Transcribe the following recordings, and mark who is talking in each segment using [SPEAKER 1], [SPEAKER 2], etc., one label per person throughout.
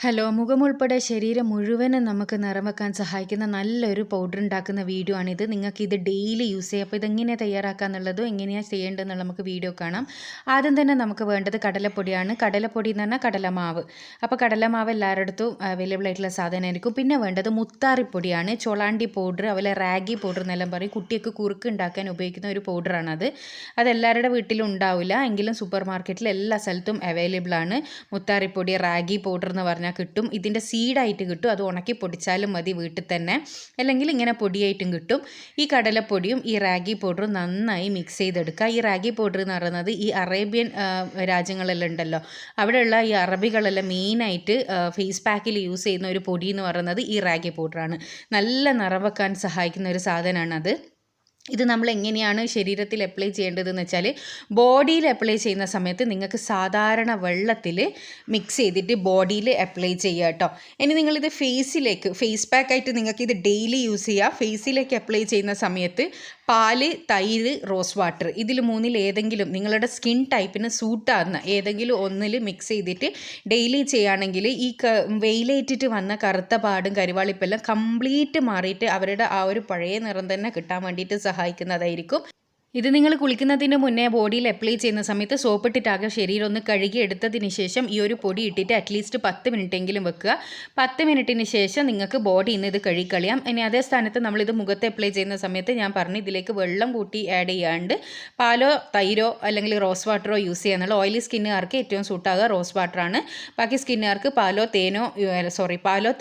[SPEAKER 1] Hello, മുഖമുൾപ്പെടെ ശരീരം മുഴുവനും നമുക്ക് നിറം വെക്കാൻ സഹായിക്കുന്ന നല്ലൊരു പൗഡർ ഉണ്ടാക്കുന്ന വീഡിയോ ആണിത്. നിങ്ങൾക്കിത് ഡെയിലി യൂസ് ചെയ്യാം. അപ്പോൾ ഇതെങ്ങനെയാണ് തയ്യാറാക്കുക എന്നുള്ളതും എങ്ങനെയാണ് ചെയ്യേണ്ടതെന്നുള്ള നമുക്ക് വീഡിയോ കാണാം. ആദ്യം തന്നെ നമുക്ക് വേണ്ടത് കടലപ്പൊടിയാണ്. കടലപ്പൊടി എന്ന് പറഞ്ഞാൽ കടലമാവ്. അപ്പോൾ കടലമാവ് എല്ലാവരുടെയും അവൈലബിൾ ആയിട്ടുള്ള സാധനമായിരിക്കും. പിന്നെ വേണ്ടത് മുത്താറിപ്പൊടിയാണ്. ചൊളാണ്ടി പൗഡർ, അതുപോലെ റാഗി പൗഡർ എന്നെല്ലാം പറയും. കുട്ടിയൊക്കെ കുറുക്ക് ഉണ്ടാക്കാൻ ഉപയോഗിക്കുന്ന ഒരു പൗഡറാണത്. അതെല്ലാവരുടെ വീട്ടിലും ഉണ്ടാവില്ല, എങ്കിലും സൂപ്പർ മാർക്കറ്റിൽ എല്ലാ സ്ഥലത്തും അവൈലബിൾ ആണ്. മുത്താറിപ്പൊടി, റാഗി പൗഡർ എന്ന് പറഞ്ഞാൽ കിട്ടും. ഇതിൻ്റെ സീഡായിട്ട് കിട്ടും. അത് ഉണക്കി പൊടിച്ചാലും മതി വീട്ടിൽ തന്നെ, അല്ലെങ്കിൽ ഇങ്ങനെ പൊടിയായിട്ടും കിട്ടും. ഈ കടലപ്പൊടിയും ഈ റാഗി പൗഡറും നന്നായി മിക്സ് ചെയ്തെടുക്കുക. ഈ റാഗി പൗഡർ എന്ന് പറയുന്നത് ഈ അറേബ്യൻ രാജ്യങ്ങളെല്ലാം ഉണ്ടല്ലോ, അവിടെയുള്ള ഈ അറബികളെല്ലാം മെയിനായിട്ട് ഫേസ് പാക്കിൽ യൂസ് ചെയ്യുന്ന ഒരു പൊടി എന്ന് പറയുന്നത് ഈ റാഗി പൗഡറാണ്. നല്ല നിറം വെക്കാൻ സഹായിക്കുന്ന ഒരു സാധനമാണത്. ഇത് നമ്മൾ എങ്ങനെയാണ് ശരീരത്തിൽ അപ്ലൈ ചെയ്യേണ്ടതെന്ന് വെച്ചാൽ, ബോഡിയിൽ അപ്ലൈ ചെയ്യുന്ന സമയത്ത് നിങ്ങൾക്ക് സാധാരണ വെള്ളത്തിൽ മിക്സ് ചെയ്തിട്ട് ബോഡിയിൽ അപ്ലൈ ചെയ്യുക കേട്ടോ. ഇനി നിങ്ങളിത് ഫേസ് പാക്കായിട്ട് നിങ്ങൾക്ക് ഇത് ഡെയിലി യൂസ് ചെയ്യുക. ഫേസിലേക്ക് അപ്ലൈ ചെയ്യുന്ന സമയത്ത് പാല്, തൈര്, റോസ് വാട്ടർ, ഇതിൽ മൂന്നിൽ ഏതെങ്കിലും നിങ്ങളുടെ സ്കിൻ ടൈപ്പിന് സൂട്ടാകുന്ന ഏതെങ്കിലും ഒന്നിൽ മിക്സ് ചെയ്തിട്ട് ഡെയിലി ചെയ്യുകയാണെങ്കിൽ ഈ വെയിലേറ്റിട്ട് വന്ന കറുത്ത പാടും കരിവാളിപ്പെല്ലാം കംപ്ലീറ്റ് മാറിയിട്ട് അവരുടെ ആ ഒരു പഴയ നിറം തന്നെ കിട്ടാൻ വേണ്ടിയിട്ട് സഹായിക്കുന്നതായിരിക്കും. ഇത് നിങ്ങൾ കുളിക്കുന്നതിന് മുന്നേ ബോഡിയിൽ അപ്ലൈ ചെയ്യുന്ന സമയത്ത് സോപ്പിട്ടിട്ടാകെ ശരീരം ഒന്ന് കഴുകി എടുത്തതിന് ശേഷം ഈ ഒരു പൊടി ഇട്ടിട്ട് അറ്റ്ലീസ്റ്റ് 10 മിനിറ്റെങ്കിലും വെക്കുക. 10 മിനിറ്റിന് ശേഷം നിങ്ങൾക്ക് ബോഡി ഇന്ന് ഇത് കഴുകിക്കളയാം. ഇനി അതേ സ്ഥാനത്ത് നമ്മളിത് മുഖത്ത് അപ്ലൈ ചെയ്യുന്ന സമയത്ത് ഞാൻ പറഞ്ഞു ഇതിലേക്ക് വെള്ളം കൂട്ടി ആഡ് ചെയ്യാണ്ട് പാലോ തൈരോ അല്ലെങ്കിൽ റോസ് വാട്ടറോ യൂസ് ചെയ്യാന്നുള്ള. ഓയിലി സ്കിന്നുകാർക്ക് ഏറ്റവും സൂട്ടാകുക റോസ് വാട്ടറാണ്. ബാക്കി സ്കിന്നുകാർക്ക് പാലോ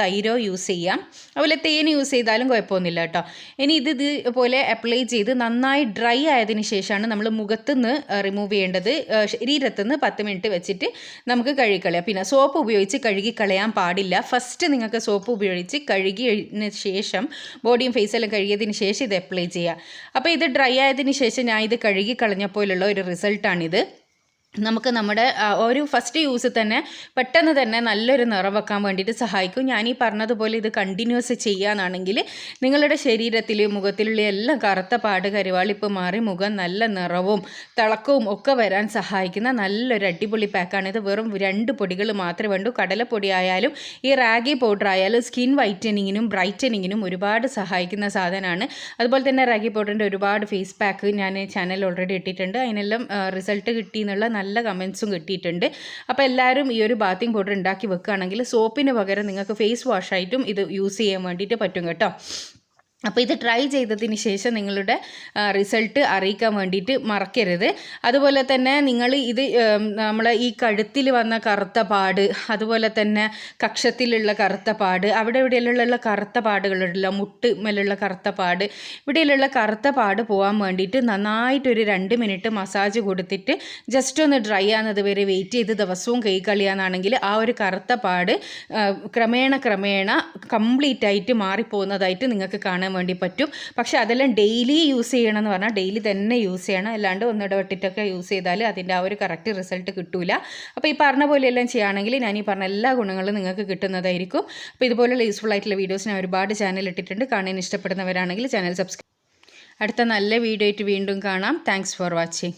[SPEAKER 1] തൈരോ യൂസ് ചെയ്യാം. അതുപോലെ തേൻ യൂസ് ചെയ്താലും കുഴപ്പമൊന്നുമില്ല കേട്ടോ. ഇനി ഇതുപോലെ അപ്ലൈ ചെയ്ത് നന്നായി ഡ്രൈ ആയതിനു ശേഷമാണ് നമ്മൾ മുഖത്തുനിന്ന് റിമൂവ് ചെയ്യേണ്ടത്. ശരീരത്തുനിന്ന് 10 മിനിറ്റ് വെച്ചിട്ട് നമുക്ക് കഴുകിക്കളയാം. പിന്നെ സോപ്പ് ഉപയോഗിച്ച് കഴുകിക്കളയാൻ പാടില്ല. ഫസ്റ്റ് നിങ്ങൾക്ക് സോപ്പ് ഉപയോഗിച്ച് കഴുകിയതിന് ശേഷം ബോഡിയും ഫേസെല്ലാം കഴുകിയതിന് ശേഷം ഇത് അപ്ലൈ ചെയ്യുക. അപ്പോൾ ഇത് ഡ്രൈ ആയതിനു ശേഷം ഞാൻ ഇത് കഴുകിക്കളഞ്ഞപ്പോഴുള്ള ഒരു റിസൾട്ടാണിത്. നമുക്ക് നമ്മുടെ ഒരു ഫസ്റ്റ് യൂസ് തന്നെ പെട്ടെന്ന് തന്നെ നല്ലൊരു നിറം വെക്കാൻ വേണ്ടിയിട്ട് സഹായിക്കും. ഞാൻ ഈ പറഞ്ഞതുപോലെ ഇത് കണ്ടിന്യൂസ് ചെയ്യാനാണെങ്കിൽ നിങ്ങളുടെ ശരീരത്തിൽ മുഖത്തിലുള്ള എല്ലാം കറുത്ത പാട് കരിവാളിപ്പ് മാറി മുഖം നല്ല നിറവും തിളക്കവും ഒക്കെ വരാൻ സഹായിക്കുന്ന നല്ലൊരു അടിപൊളി പാക്കാണിത്. വെറും 2 പൊടികൾ മാത്രമേ വേണ്ടൂ. കടലപ്പൊടി ആയാലും ഈ റാഗി പൗഡർ ആയാലും സ്കിൻ വൈറ്റനിങ്ങിനും ബ്രൈറ്റനിങ്ങിനും ഒരുപാട് സഹായിക്കുന്ന സാധനമാണ്. അതുപോലെ തന്നെ റാഗി പൗഡറിൻ്റെ ഒരുപാട് ഫേസ് പാക്ക് ഞാൻ ചാനൽ ഓൾറെഡി ഇട്ടിട്ടുണ്ട്. അതിനെല്ലാം റിസൾട്ട് കിട്ടി എന്നുള്ള നല്ല കമൻസും കിട്ടിയിട്ടുണ്ട്. അപ്പോൾ എല്ലാവരും ഈ ഒരു ബാത്തിങ് പൗഡർ ഉണ്ടാക്കി വെക്കുകയാണെങ്കിൽ സോപ്പിന് പകരം നിങ്ങൾക്ക് ഫേസ് വാഷായിട്ടും ഇത് യൂസ് ചെയ്യാൻ വേണ്ടിയിട്ട് പറ്റും കേട്ടോ. അപ്പോൾ ഇത് ട്രൈ ചെയ്തതിന് ശേഷം നിങ്ങളുടെ റിസൾട്ട് അറിയിക്കാൻ വേണ്ടിയിട്ട് മറക്കരുത്. അതുപോലെ തന്നെ നിങ്ങൾ ഇത് നമ്മളെ ഈ കഴുത്തിൽ വന്ന കറുത്ത പാട്, അതുപോലെ തന്നെ കക്ഷത്തിലുള്ള കറുത്ത പാട്, ഇവിടെയുള്ള കറുത്ത പാടുകളുണ്ടല്ലോ, മുട്ട് മേലുള്ള കറുത്ത പാട്, ഇവിടെയുള്ള കറുത്ത പാട് പോകാൻ വേണ്ടിയിട്ട് നന്നായിട്ടൊരു 2 മിനിറ്റ് മസാജ് കൊടുത്തിട്ട് ജസ്റ്റ് ഒന്ന് ഡ്രൈ ആകുന്നത് വരെ വെയിറ്റ് ചെയ്ത് ദിവസവും കൈ കളിയാണെന്നാണെങ്കിൽ ആ ഒരു കറുത്ത പാട് ക്രമേണ കംപ്ലീറ്റ് ആയിട്ട് മാറിപ്പോകുന്നതായിട്ട് നിങ്ങൾക്ക് കാണാൻ വേണ്ടി പറ്റും. പക്ഷേ അതെല്ലാം ഡെയിലി യൂസ് ചെയ്യണം എന്ന് പറഞ്ഞാൽ ഡെയിലി തന്നെ യൂസ് ചെയ്യണം. അല്ലാണ്ട് ഒന്നിടവിട്ടിട്ടൊക്കെ യൂസ് ചെയ്താൽ അതിൻ്റെ ആ ഒരു കറക്റ്റ് റിസൾട്ട് കിട്ടില്ല. അപ്പോൾ ഈ പറഞ്ഞ പോലെയെല്ലാം ചെയ്യുകയാണെങ്കിൽ ഞാൻ ഈ പറഞ്ഞ എല്ലാ ഗുണങ്ങളും നിങ്ങൾക്ക് കിട്ടുന്നതായിരിക്കും. അപ്പോൾ ഇതുപോലുള്ള യൂസ്ഫുൾ ആയിട്ടുള്ള വീഡിയോസ് ഞാൻ ഒരുപാട് ചാനൽ ഇട്ടിട്ടുണ്ട്. കാണാൻ ഇഷ്ടപ്പെടുന്നവരാണെങ്കിൽ ചാനൽ സബ്സ്ക്രൈബ്. അടുത്ത നല്ല വീഡിയോ ആയിട്ട് വീണ്ടും കാണാം. Thanks for watching.